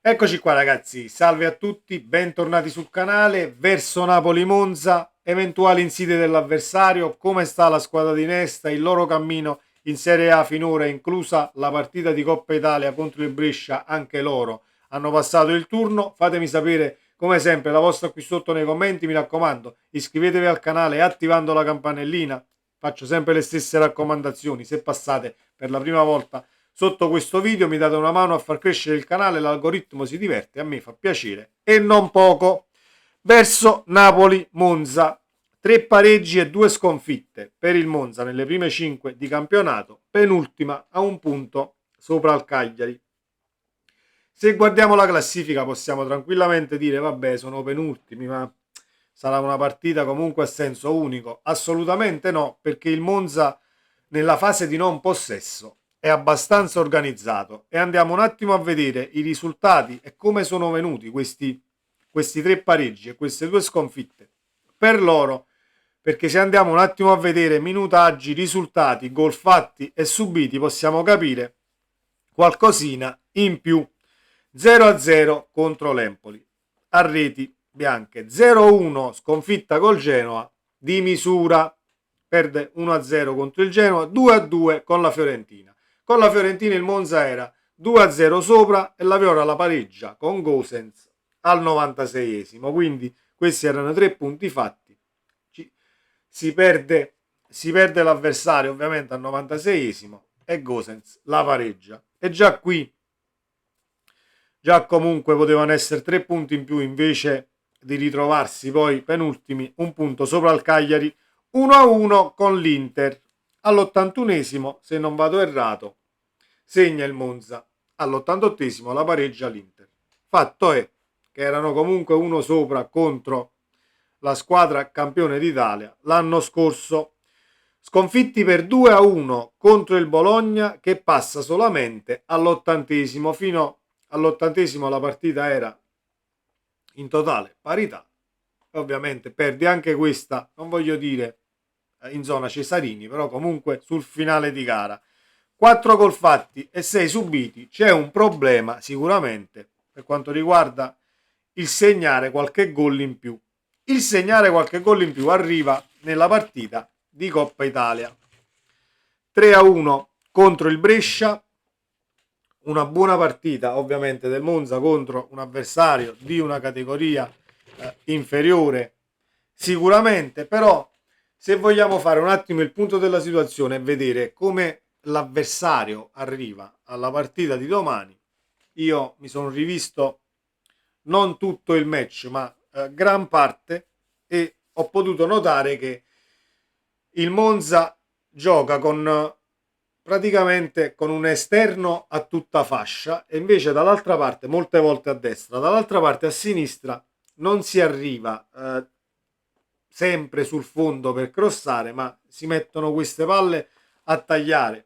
Eccoci qua ragazzi, salve a tutti, bentornati sul canale. Verso Napoli-Monza, eventuali insidie dell'avversario, come sta la squadra di Nesta, il loro cammino in Serie A finora, inclusa la partita di Coppa Italia contro il Brescia. Anche loro hanno passato il turno. Fatemi sapere come sempre la vostra qui sotto nei commenti, mi raccomando iscrivetevi al canale attivando la campanellina. Faccio sempre le stesse raccomandazioni: se passate per la prima volta sotto questo video mi date una mano a far crescere il canale, l'algoritmo si diverte, a me fa piacere e non poco. Verso Napoli-Monza, 3 pareggi e 2 sconfitte per il Monza nelle prime 5 di campionato, penultima a un punto sopra il Cagliari. Se guardiamo la classifica possiamo tranquillamente dire vabbè, sono penultimi, ma sarà una partita comunque a senso unico. Assolutamente no, perché il Monza nella fase di non possesso è abbastanza organizzato, e andiamo un attimo a vedere i risultati e come sono venuti questi 3 pareggi e queste 2 sconfitte per loro. Perché se andiamo un attimo a vedere minutaggi, risultati, gol fatti e subiti, possiamo capire qualcosina in più. 0-0 contro l'Empoli a reti bianche, 0-1 sconfitta col Genoa di misura, perde 1-0 contro il Genoa, 2-2 con la Fiorentina. Con la Fiorentina il Monza era 2-0 sopra e la Viola la pareggia con Gosens al 96esimo, quindi questi erano 3 punti fatti. Si perde, si perde l'avversario ovviamente al 96esimo e Gosens la pareggia, e già comunque potevano essere 3 punti in più, invece di ritrovarsi poi penultimi un punto sopra il Cagliari. 1-1 con l'Inter all'81esimo, se non vado errato, segna il Monza. All'88esimo la pareggia l'Inter. Fatto è che erano comunque uno sopra contro la squadra campione d'Italia l'anno scorso. Sconfitti per 2-1 contro il Bologna, che passa solamente all'80esimo. Fino all'80esimo la partita era in totale parità. Ovviamente perdi anche questa, non voglio dire in zona Cesarini, però comunque sul finale di gara. 4 gol fatti e 6 subiti. C'è un problema sicuramente per quanto riguarda il segnare qualche gol in più. Il segnare qualche gol in più arriva nella partita di Coppa Italia. 3-1 contro il Brescia, una buona partita ovviamente del Monza contro un avversario di una categoria inferiore sicuramente, però se vogliamo fare un attimo il punto della situazione e vedere come l'avversario arriva alla partita di domani, io mi sono rivisto non tutto il match ma gran parte, e ho potuto notare che il Monza gioca con praticamente con un esterno a tutta fascia, e invece dall'altra parte, molte volte a destra, dall'altra parte a sinistra, non si arriva sempre sul fondo per crossare, ma si mettono queste palle a tagliare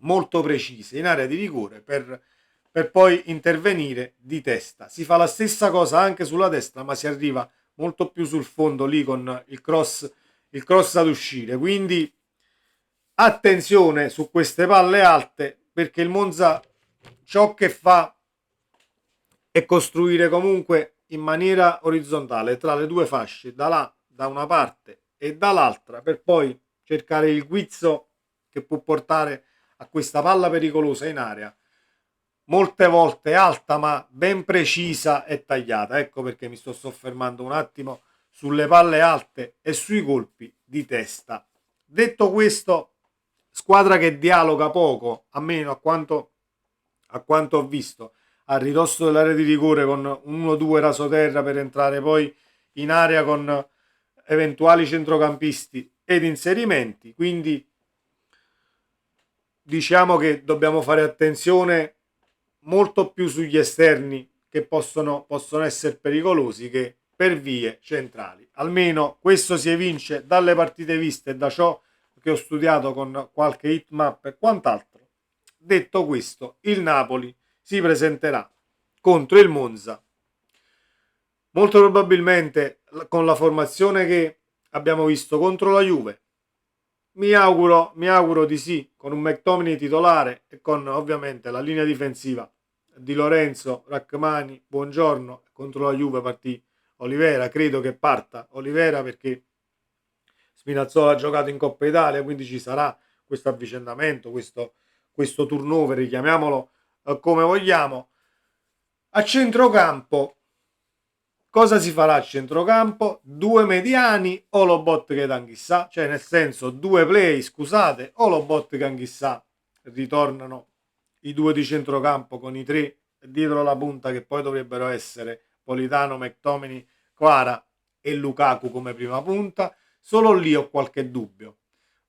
molto precise in area di rigore per poi intervenire di testa. Si fa la stessa cosa anche sulla destra, ma si arriva molto più sul fondo lì con il cross ad uscire. Quindi attenzione su queste palle alte, perché il Monza ciò che fa è costruire comunque in maniera orizzontale tra le due fasce, da una parte e dall'altra, per poi cercare il guizzo che può portare a questa palla pericolosa in area, molte volte alta ma ben precisa e tagliata. Ecco perché mi sto soffermando un attimo sulle palle alte e sui colpi di testa. Detto questo, squadra che dialoga poco, almeno a quanto ho visto, a ridosso dell'area di rigore, con un 1-2 rasoterra per entrare poi in area con eventuali centrocampisti ed inserimenti. Quindi diciamo che dobbiamo fare attenzione molto più sugli esterni, che possono essere pericolosi, che per vie centrali. Almeno questo si evince dalle partite viste e da ciò che ho studiato con qualche hitmap e quant'altro. Detto questo, il Napoli si presenterà contro il Monza molto probabilmente con la formazione che abbiamo visto contro la Juve. Mi auguro di sì, con un McTominay titolare e con ovviamente la linea difensiva Di Lorenzo, Rachmani, buongiorno, contro la Juve partì Olivera, credo che parta Olivera perché Spinazzola ha giocato in Coppa Italia, quindi ci sarà questo avvicendamento, questo turnover, chiamiamolo come vogliamo. A centrocampo, cosa si farà a centrocampo? Due mediani o Lobot che Anghissà, cioè nel senso due play, scusate, o Lobot che Anghissà, ritornano i due di centrocampo con i tre dietro la punta che poi dovrebbero essere Politano, McTominay, Quara e Lukaku come prima punta. Solo lì ho qualche dubbio.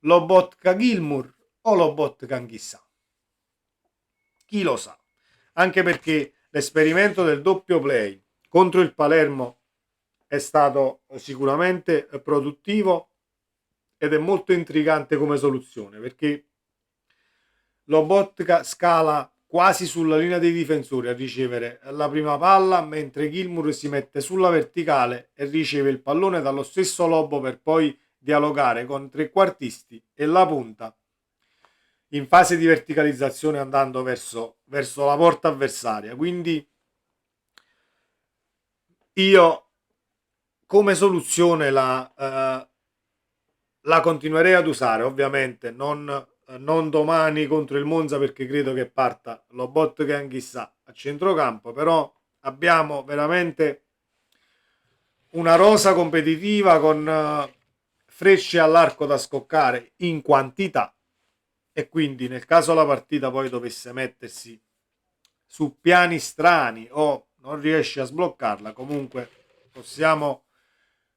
Lobotka Gilmour o Lobotka Anghissà? Chi lo sa? Anche perché l'esperimento del doppio play contro il Palermo è stato sicuramente produttivo ed è molto intrigante come soluzione, perché Lobotka scala quasi sulla linea dei difensori a ricevere la prima palla, mentre Gilmour si mette sulla verticale e riceve il pallone dallo stesso lobo per poi dialogare con trequartisti e la punta in fase di verticalizzazione andando verso la porta avversaria. Quindi io come soluzione la continuerei ad usare, ovviamente non domani contro il Monza perché credo che parta Lobot che Anghissà a centrocampo, però abbiamo veramente una rosa competitiva con frecce all'arco da scoccare in quantità, e quindi nel caso la partita poi dovesse mettersi su piani strani o non riesce a sbloccarla, comunque possiamo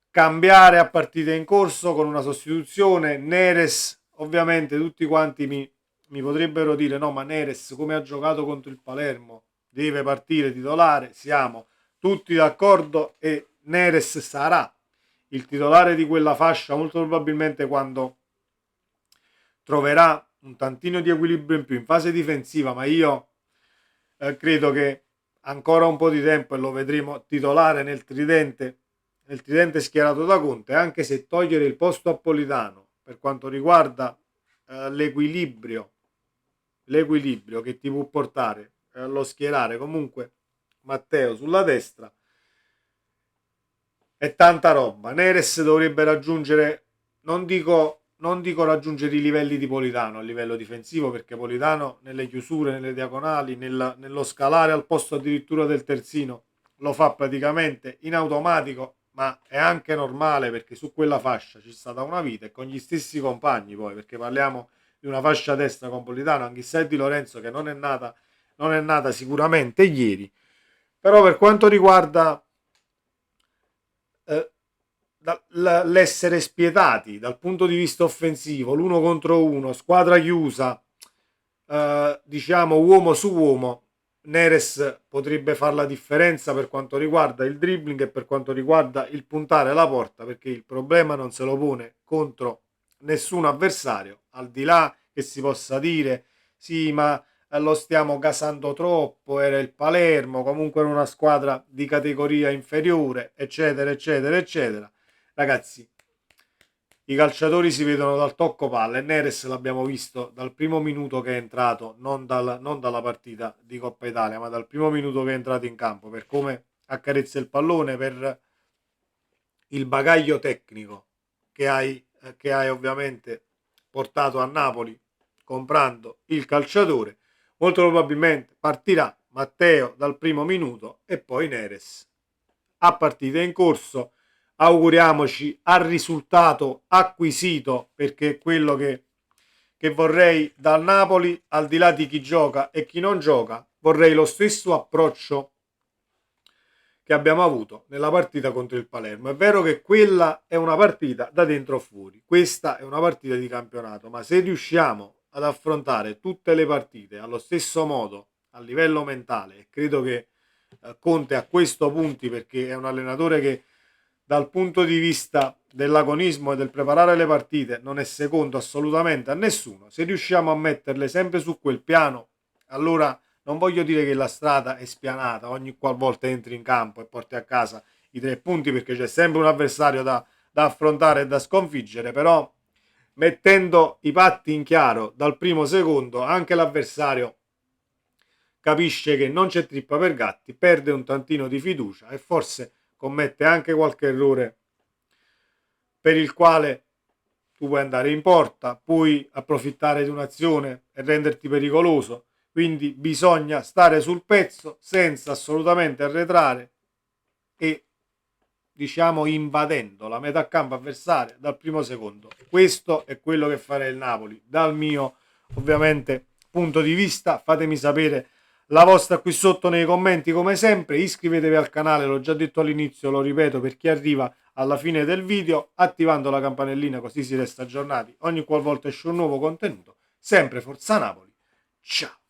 cambiare a partita in corso con una sostituzione. Neres, ovviamente tutti quanti mi potrebbero dire no, ma Neres come ha giocato contro il Palermo deve partire titolare, siamo tutti d'accordo e Neres sarà il titolare di quella fascia molto probabilmente quando troverà un tantino di equilibrio in più in fase difensiva, ma io credo che ancora un po' di tempo e lo vedremo titolare nel tridente schierato da Conte, anche se togliere il posto a Politano per quanto riguarda l'equilibrio che ti può portare lo schierare comunque Matteo sulla destra è tanta roba. Neres dovrebbe raggiungere, non dico raggiungere i livelli di Politano a livello difensivo, perché Politano nelle chiusure, nelle diagonali, nello scalare al posto addirittura del terzino lo fa praticamente in automatico, ma è anche normale perché su quella fascia ci sta da una vita e con gli stessi compagni poi, perché parliamo di una fascia destra con Politano, Anghissà e Di Lorenzo che non è nata sicuramente ieri. Però per quanto riguarda eh, l'essere spietati dal punto di vista offensivo, l'uno contro uno, squadra chiusa, diciamo uomo su uomo, Neres potrebbe fare la differenza per quanto riguarda il dribbling e per quanto riguarda il puntare la porta, perché il problema non se lo pone contro nessun avversario, al di là che si possa dire sì, ma lo stiamo gasando troppo, era il Palermo, comunque era una squadra di categoria inferiore, eccetera, eccetera, eccetera. Ragazzi, i calciatori si vedono dal tocco palla e Neres l'abbiamo visto dal primo minuto che è entrato, non dalla partita di Coppa Italia, ma dal primo minuto che è entrato in campo, per come accarezza il pallone, per il bagaglio tecnico che hai ovviamente portato a Napoli comprando il calciatore. Molto probabilmente partirà Matteo dal primo minuto e poi Neres a partita in corso. Auguriamoci al risultato acquisito, perché è quello che vorrei dal Napoli, al di là di chi gioca e chi non gioca. Vorrei lo stesso approccio che abbiamo avuto nella partita contro il Palermo. È vero che quella è una partita da dentro fuori, questa è una partita di campionato, ma se riusciamo ad affrontare tutte le partite allo stesso modo a livello mentale, e credo che Conte a questo punti, perché è un allenatore che dal punto di vista dell'agonismo e del preparare le partite non è secondo assolutamente a nessuno, se riusciamo a metterle sempre su quel piano, allora non voglio dire che la strada è spianata ogni qualvolta entri in campo e porti a casa i 3 punti, perché c'è sempre un avversario da affrontare e da sconfiggere, però mettendo i patti in chiaro dal primo secondo anche l'avversario capisce che non c'è trippa per gatti, perde un tantino di fiducia e forse commette anche qualche errore per il quale tu puoi andare in porta, puoi approfittare di un'azione e renderti pericoloso. Quindi bisogna stare sul pezzo senza assolutamente arretrare e diciamo invadendo la metà campo avversaria dal primo secondo. Questo è quello che farà il Napoli dal mio ovviamente punto di vista. Fatemi sapere la vostra qui sotto nei commenti come sempre, iscrivetevi al canale, l'ho già detto all'inizio, lo ripeto per chi arriva alla fine del video, attivando la campanellina così si resta aggiornati ogni qualvolta esce un nuovo contenuto. Sempre Forza Napoli, ciao!